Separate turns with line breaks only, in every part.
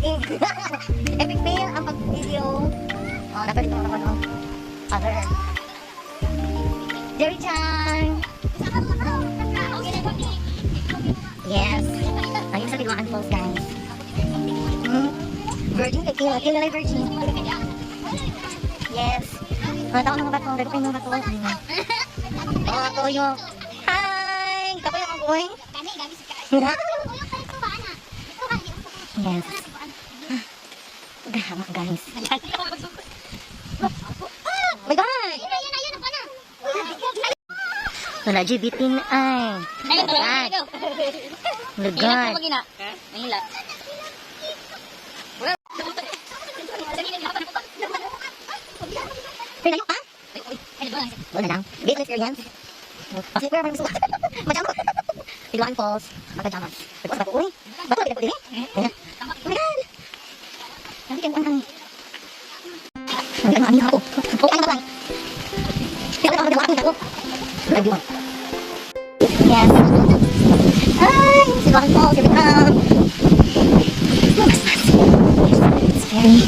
Epic fail ang pag-video. Oh, dapat dito naman oh. Other. Jerry Chan. Yes. Ayun sa Piduan Falls, guys. Virgin kay Kila. Kila na virgin. Yes. Tao ng bato. Dago kayo ng bato. Oh, Toyo. Hi! Kapoy ang boy. Yes. Gama, guys. Oh my God! Wala, gibitin ay. Lagat. Lagat. Pinayo ka? Wala lang. Great experience. Kasi kaya parang gusto ko. Majama. Piduan Falls. Magkajama. Tapos bato, uy. Bato, kita ko din eh. Oh my God! Nanti kan ang ang ako. Oh, ano ba? Kaya ako daw ako. Lagi. Yes. Hi, Piduan Falls, here we come. It's very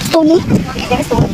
stony. Very stony.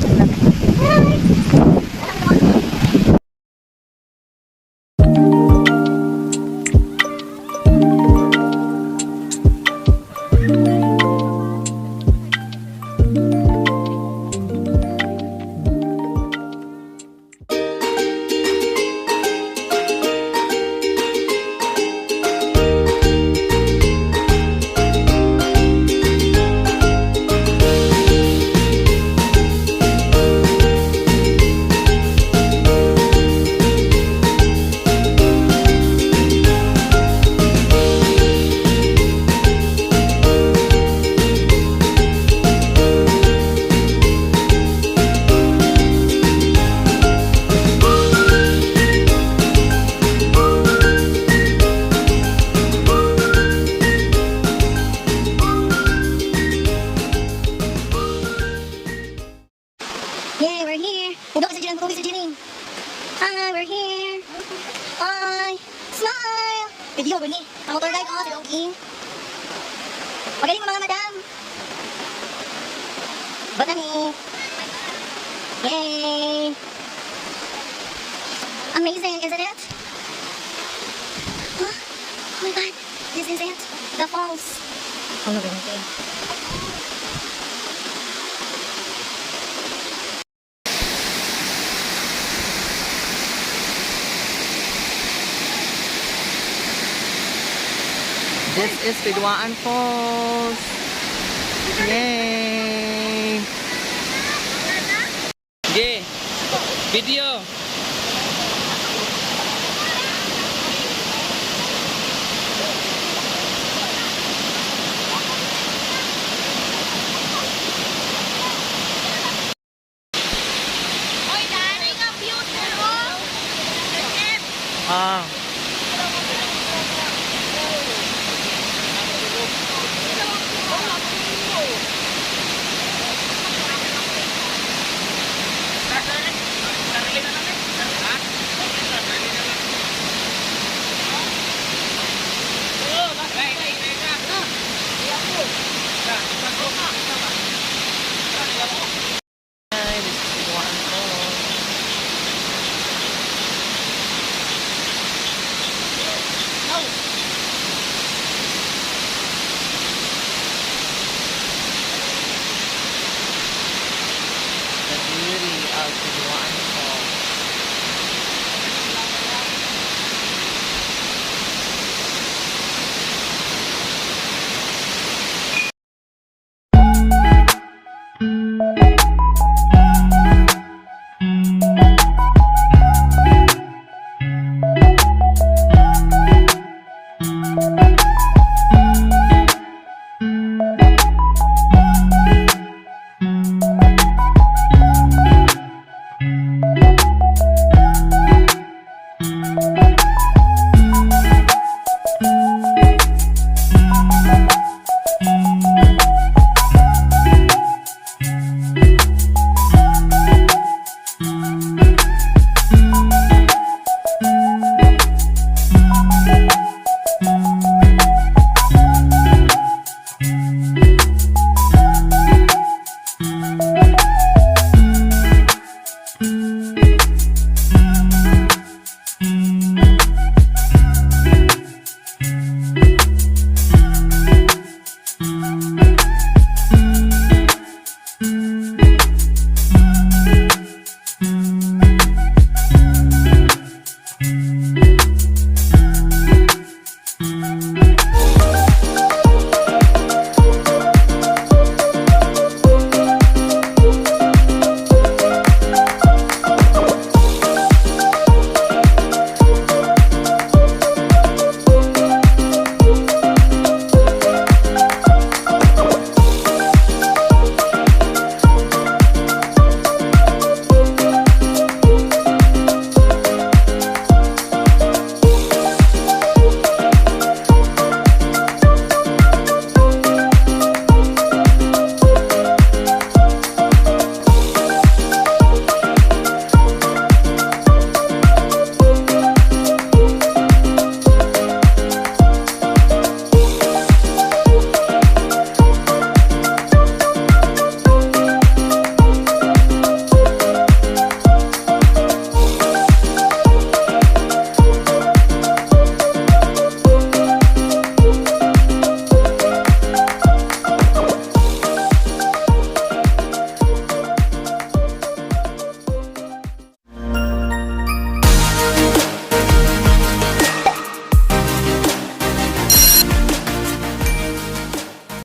Yay, we're here. Hi, we're here. Hi. Smile. Video ba ni? Ang motor guide ko, si Loki. Magaling mo mga madam. Botany. Yay. Amazing, isn't it? Oh my God. This is it. The falls. Ano ba natin?
This is Piduan Falls. Yay! Okay, video.